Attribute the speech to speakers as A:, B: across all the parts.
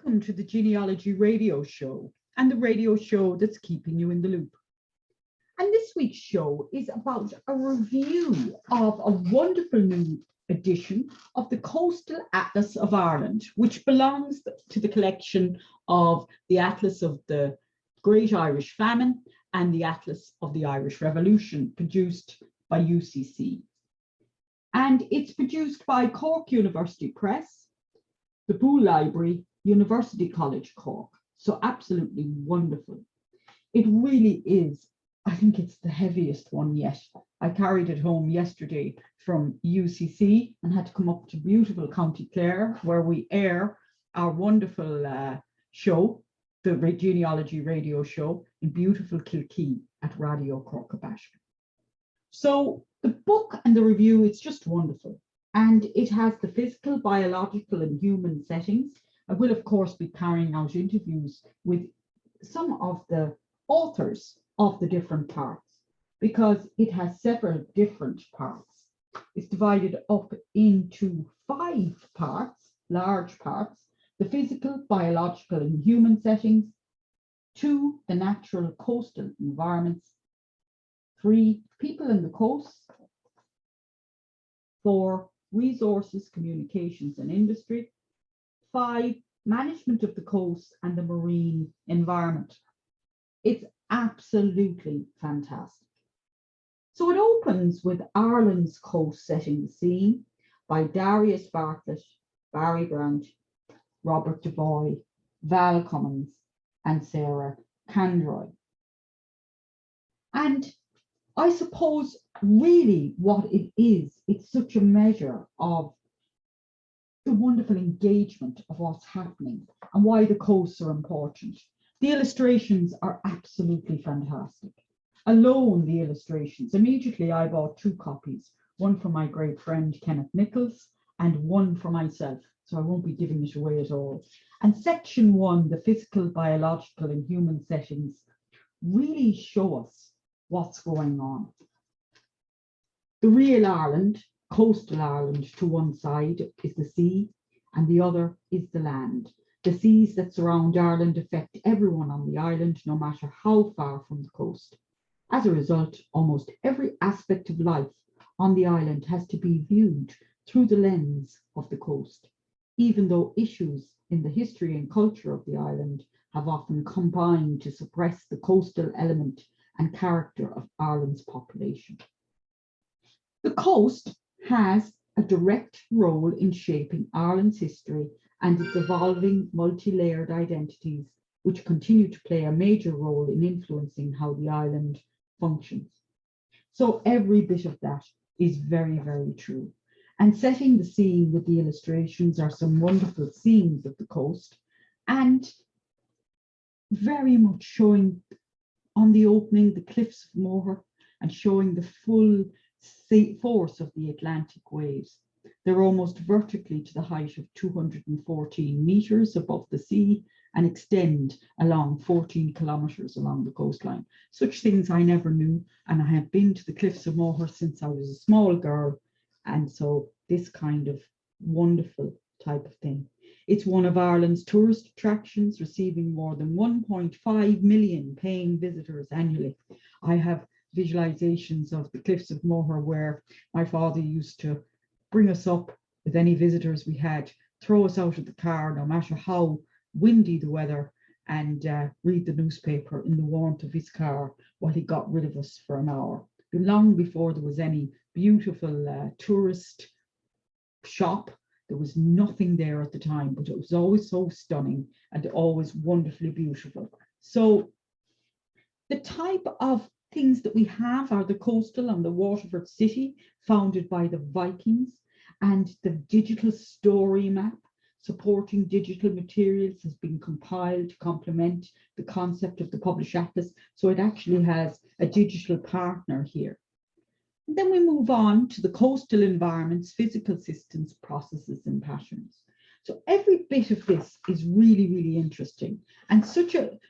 A: Welcome to the Genealogy radio show and the radio show that's keeping you in the loop. And this week's show is about a review of a wonderful new edition of the Coastal Atlas of Ireland, which belongs to the collection of the Atlas of the Great Irish Famine and the Atlas of the Irish Revolution, produced by UCC. And it's produced by Cork University Press, the Bull Library, University College Cork. So absolutely wonderful. It really is. I think it's the heaviest one yet. I carried it home yesterday from UCC and had to come up to beautiful County Clare, where we air our wonderful show, the Genealogy radio show, in beautiful Kilkee at Radio Corkabash. So the book and the review, it's just wonderful. And it has the physical, biological, and human settings. I will, of course, be carrying out interviews with some of the authors of the different parts, because it has several different parts. It's divided up into 5 parts, large parts: the physical, biological, and human settings; 2, the natural coastal environments; 3, people and the coast; 4, resources, communications, and industry; 5, management of the coast and the marine environment. It's absolutely fantastic. So it opens with Ireland's coast setting the scene by Darius Bartlett, Barry Brandt, Robert Devoy, Val Cummins, and Sarah Candroy. And I suppose really what it is, it's such a measure of the wonderful engagement of what's happening and why the coasts are important. The illustrations are absolutely fantastic. Alone, the illustrations. Immediately, I bought 2 copies, one for my great friend Kenneth Nichols and one for myself, so I won't be giving it away at all. And section 1, the physical, biological, and human settings, really show us what's going on. The real Ireland, coastal Ireland, to one side is the sea and the other is the land. The seas that surround Ireland affect everyone on the island, no matter how far from the coast. As a result, almost every aspect of life on the island has to be viewed through the lens of the coast, even though issues in the history and culture of the island have often combined to suppress the coastal element and character of Ireland's population. The coast has a direct role in shaping Ireland's history and its evolving multi-layered identities, which continue to play a major role in influencing how the island functions. So every bit of that is very, very true. And setting the scene with the illustrations are some wonderful scenes of the coast, and very much showing on the opening the cliffs of Moher and showing the full force of the Atlantic waves. They're almost vertically to the height of 214 meters above the sea and extend along 14 kilometers along the coastline. Such things I never knew, and I have been to the cliffs of Moher since I was a small girl, and so this kind of wonderful type of thing. It's one of Ireland's tourist attractions, receiving more than 1.5 million paying visitors annually. I have visualizations of the cliffs of Moher where my father used to bring us up with any visitors we had, throw us out of the car no matter how windy the weather, and read the newspaper in the warmth of his car while he got rid of us for an hour. Long before there was any beautiful tourist shop, there was nothing there at the time, but it was always so stunning and always wonderfully beautiful. So the type of things that we have are the coastal and the Waterford city, founded by the Vikings, and the digital story map supporting digital materials has been compiled to complement the concept of the published atlas. So it actually has a digital partner here. And then we move on to the coastal environments, physical systems, processes, and patterns. So every bit of this is really, really interesting. And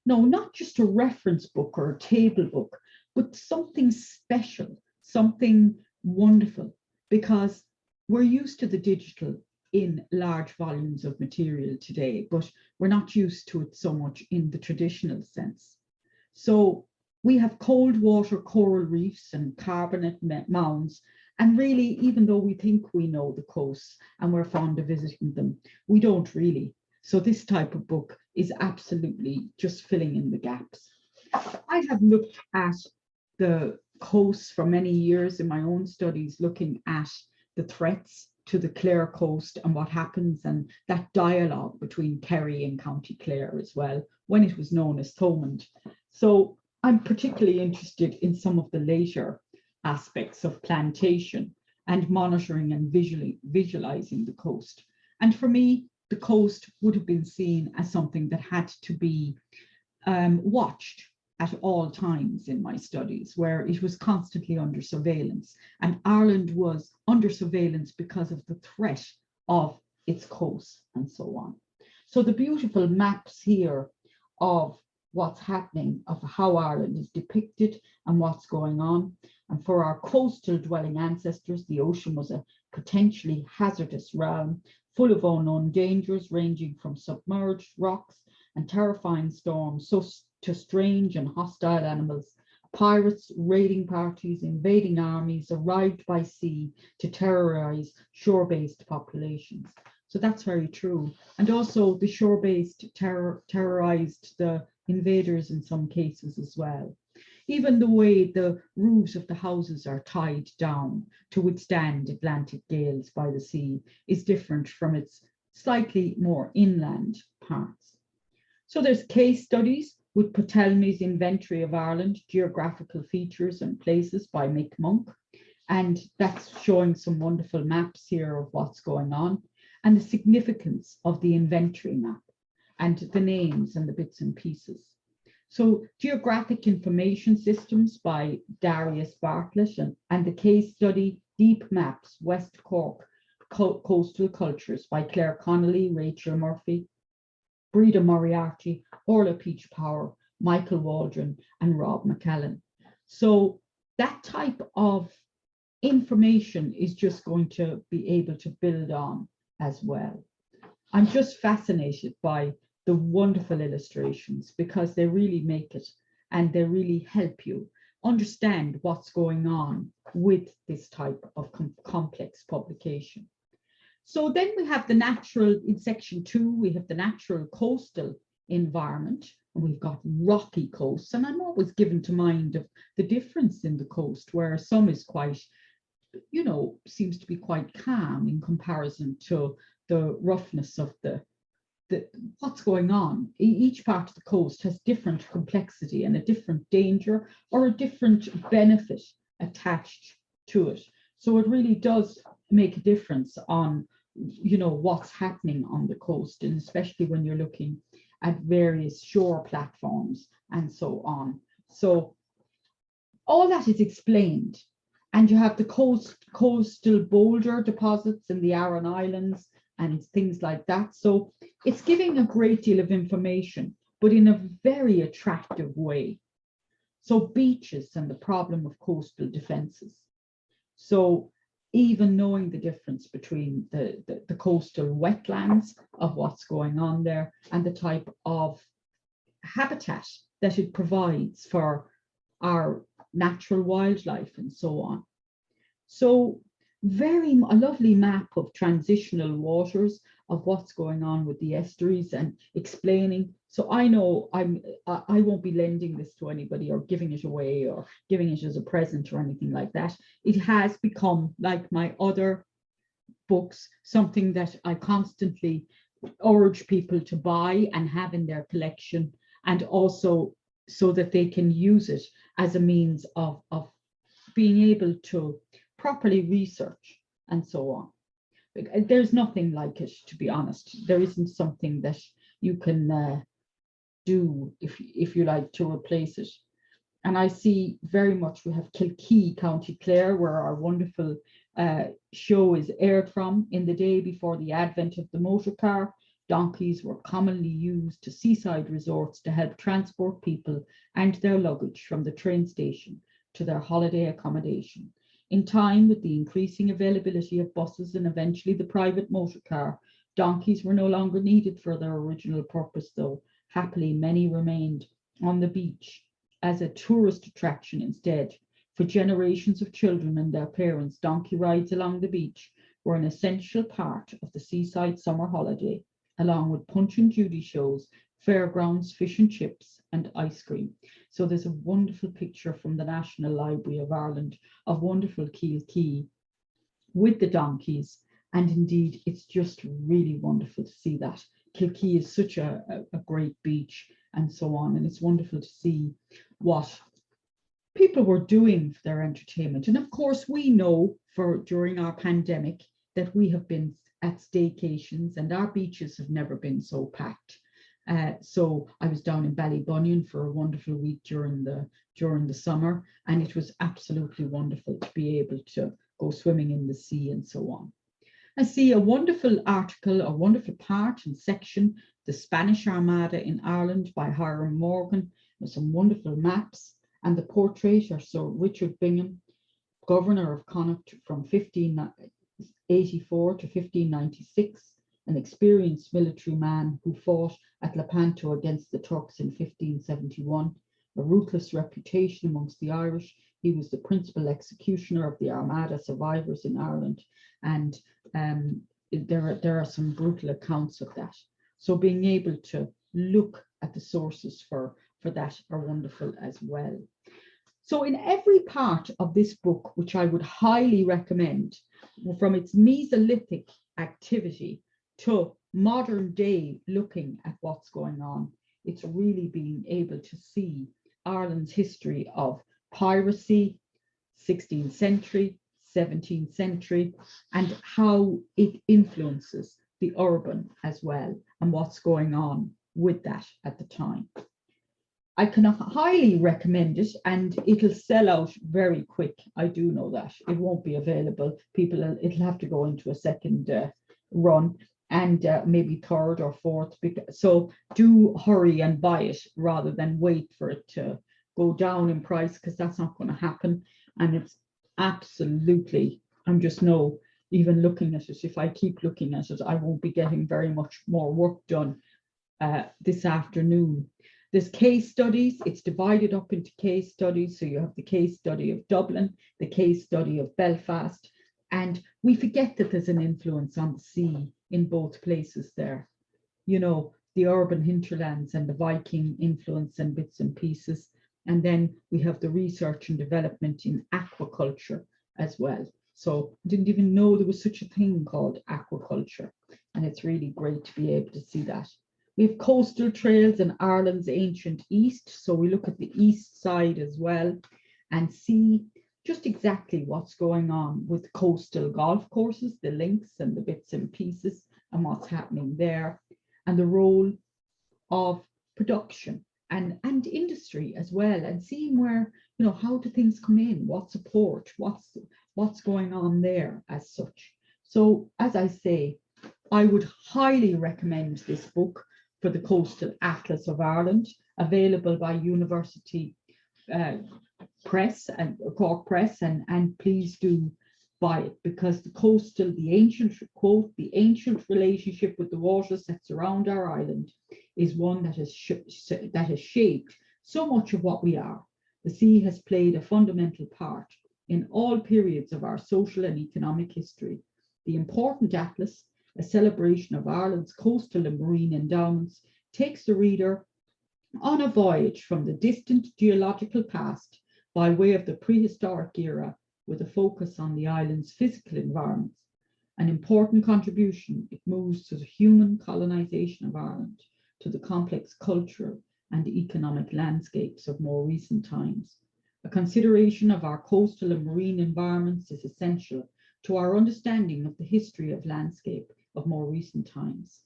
A: not just a reference book or a table book, but something special, something wonderful, because we're used to the digital in large volumes of material today, but we're not used to it so much in the traditional sense. So we have cold water coral reefs and carbonate mounds. And really, even though we think we know the coasts and we're fond of visiting them, we don't really. So this type of book is absolutely just filling in the gaps. I have looked at the coasts for many years in my own studies, looking at the threats to the Clare coast and what happens, and that dialogue between Kerry and County Clare as well, when it was known as Thomond. So I'm particularly interested in some of the later aspects of plantation and monitoring and visualizing the coast. And for me, the coast would have been seen as something that had to be watched at all times in my studies, where it was constantly under surveillance. And Ireland was under surveillance because of the threat of its coast and so on. So the beautiful maps here of what's happening, of how Ireland is depicted and what's going on. And for our coastal dwelling ancestors, the ocean was a potentially hazardous realm, full of unknown dangers ranging from submerged rocks and terrifying storms to strange and hostile animals. Pirates, raiding parties, invading armies arrived by sea to terrorize shore-based populations. So that's very true. And also the shore-based terrorized the invaders in some cases as well. Even the way the roofs of the houses are tied down to withstand Atlantic gales by the sea is different from its slightly more inland parts. So there's case studies with Ptolemy's Inventory of Ireland, Geographical Features and Places by Mick Monk. And that's showing some wonderful maps here of what's going on and the significance of the inventory map and the names and the bits and pieces. So Geographic Information Systems by Darius Bartlett and the case study Deep Maps, West Cork, Coastal Cultures by Claire Connolly, Rachel Murphy, Breda Moriarty, Orla Peach Power, Michael Waldron, and Rob McCallan. So that type of information is just going to be able to build on as well. I'm just fascinated by the wonderful illustrations because they really make it and they really help you understand what's going on with this type of complex publication. So then we have the natural, in section 2, we have the natural coastal environment, and we've got rocky coasts. And I'm always given to mind of the difference in the coast, where some is quite, you know, seems to be quite calm in comparison to the roughness of the what's going on. Each part of the coast has different complexity and a different danger or a different benefit attached to it. So it really does make a difference on, you know, what's happening on the coast, and especially when you're looking at various shore platforms and so on. So all that is explained, and you have the coastal boulder deposits in the Aran Islands and things like that. So it's giving a great deal of information, but in a very attractive way. So beaches and the problem of coastal defenses. So even knowing the difference between the coastal wetlands of what's going on there and the type of habitat that it provides for our natural wildlife and so on. So a lovely map of transitional waters, of what's going on with the estuaries and explaining. So I know I won't be lending this to anybody or giving it away or giving it as a present or anything like that. It has become, like my other books, something that I constantly urge people to buy and have in their collection, and also so that they can use it as a means of being able to properly research and so on. There's nothing like it, to be honest. There isn't something that you can do, if you like, to replace it. And I see very much we have Kilkee, County Clare, where our wonderful show is aired from. In the day before the advent of the motor car, donkeys were commonly used to seaside resorts to help transport people and their luggage from the train station to their holiday accommodation. In time, with the increasing availability of buses and eventually the private motor car, donkeys were no longer needed for their original purpose, though happily many remained on the beach as a tourist attraction instead. For generations of children and their parents, donkey rides along the beach were an essential part of the seaside summer holiday, along with Punch and Judy shows, fairgrounds, fish and chips, and ice cream. So there's a wonderful picture from the National Library of Ireland of wonderful Kilkee with the donkeys. And indeed, it's just really wonderful to see that. Kilkee is such a great beach and so on. And it's wonderful to see what people were doing for their entertainment. And of course, we know during our pandemic that we have been at staycations and our beaches have never been so packed. So I was down in Ballybunion for a wonderful week during the summer, and it was absolutely wonderful to be able to go swimming in the sea and so on. I see a wonderful article, a wonderful part and section, The Spanish Armada in Ireland by Hiram Morgan, with some wonderful maps, and the portrait of Sir Richard Bingham, governor of Connacht from 1584 to 1596, an experienced military man who fought at Lepanto against the Turks in 1571, a ruthless reputation amongst the Irish. He was the principal executioner of the Armada survivors in Ireland, and there are some brutal accounts of that. So being able to look at the sources for that are wonderful as well. So in every part of this book, which I would highly recommend, from its Mesolithic activity to modern day looking at what's going on, it's really being able to see Ireland's history of piracy, 16th century, 17th century, and how it influences the urban as well, and what's going on with that at the time. I can highly recommend it, and it'll sell out very quick. I do know that. It won't be available. It'll have to go into a second run, and maybe third or fourth. So do hurry and buy it rather than wait for it to go down in price, because that's not going to happen. And it's absolutely, I'm just even looking at it, if I keep looking at it, I won't be getting very much more work done this afternoon. There's case studies. It's divided up into case studies. So you have the case study of Dublin, the case study of Belfast, and we forget that there's an influence on the sea in both places there. You know, the urban hinterlands and the Viking influence and bits and pieces. And then we have the research and development in aquaculture as well. So I didn't even know there was such a thing called aquaculture. And it's really great to be able to see that. We have coastal trails in Ireland's ancient east. So we look at the east side as well and see just exactly what's going on with coastal golf courses, the links and the bits and pieces, and what's happening there, and the role of production and industry as well, and seeing where, you know, how do things come in, what support, what's going on there as such. So as I say, I would highly recommend this book for the Coastal Atlas of Ireland, available by University Press and Cork Press, and please do buy it, because the ancient relationship with the waters that surround our island is one that has shaped so much of what we are. The sea has played a fundamental part in all periods of our social and economic history. The important atlas, a celebration of Ireland's coastal and marine endowments, takes the reader on a voyage from the distant geological past by way of the prehistoric era, with a focus on the island's physical environments. An important contribution, it moves to the human colonization of Ireland, to the complex cultural and economic landscapes of more recent times. A consideration of our coastal and marine environments is essential to our understanding of the history of landscape of more recent times.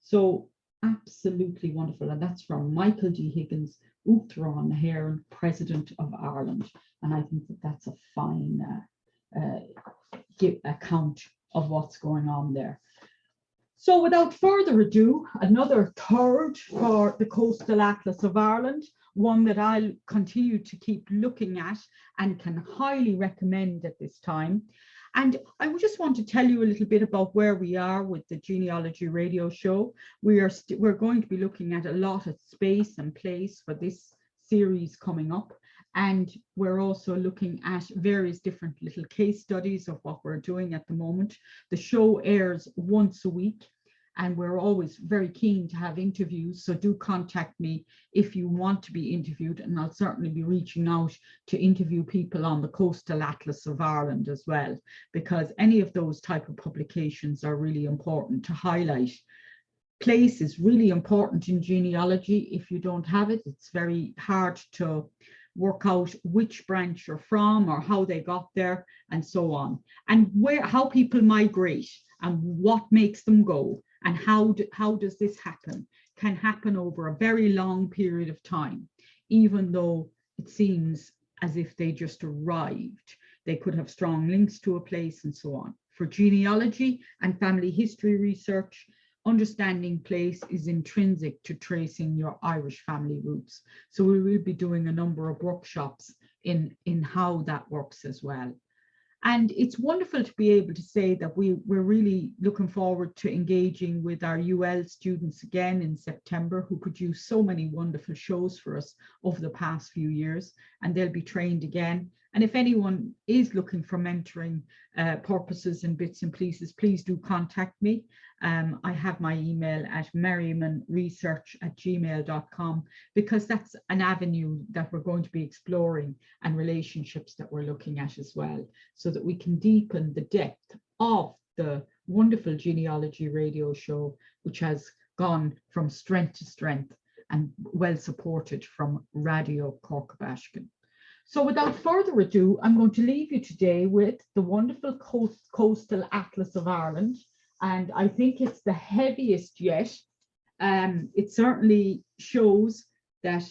A: So absolutely wonderful. And that's from Michael D. Higgins, Uachtaráin Hearn, President of Ireland. And I think that that's a fine account of what's going on there. So without further ado, another third for the Coastal Atlas of Ireland, one that I'll continue to keep looking at and can highly recommend at this time. And I just want to tell you a little bit about where we are with the genealogy radio show. We're going to be looking at a lot of space and place for this series coming up. And we're also looking at various different little case studies of what we're doing at the moment. The show airs once a week, and we're always very keen to have interviews. So do contact me if you want to be interviewed, and I'll certainly be reaching out to interview people on the Coastal Atlas of Ireland as well, because any of those type of publications are really important to highlight. Place is really important in genealogy. If you don't have it, it's very hard to work out which branch you're from or how they got there and so on, and how people migrate and what makes them go, and how does this happen, can happen over a very long period of time, even though it seems as if they just arrived. They could have strong links to a place and so on. For genealogy and family history research, understanding place is intrinsic to tracing your Irish family roots. So we will be doing a number of workshops in how that works as well. And it's wonderful to be able to say that we're really looking forward to engaging with our UL students again in September, who produce so many wonderful shows for us over the past few years, and they'll be trained again. And if anyone is looking for mentoring purposes and bits and pieces, please do contact me. I have my email at merrimanresearch@gmail.com, because that's an avenue that we're going to be exploring, and relationships that we're looking at as well, so that we can deepen the depth of the wonderful genealogy radio show, which has gone from strength to strength and well supported from Radio Cork. So without further ado, I'm going to leave you today with the wonderful Coastal Atlas of Ireland. And I think it's the heaviest yet. It certainly shows that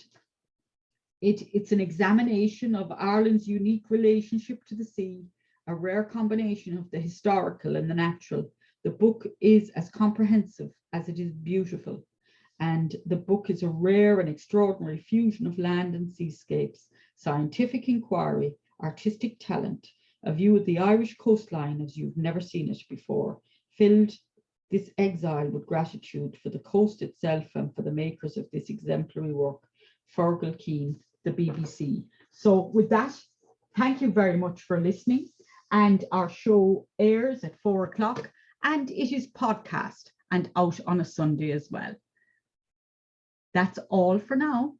A: it's an examination of Ireland's unique relationship to the sea, a rare combination of the historical and the natural. The book is as comprehensive as it is beautiful. And the book is a rare and extraordinary fusion of land and seascapes, scientific inquiry, artistic talent, a view of the Irish coastline as you've never seen it before, filled this exile with gratitude for the coast itself and for the makers of this exemplary work, Fergal Keane, the BBC. So with that, thank you very much for listening. And our show airs at 4 o'clock, and it is podcast and out on a Sunday as well. That's all for now.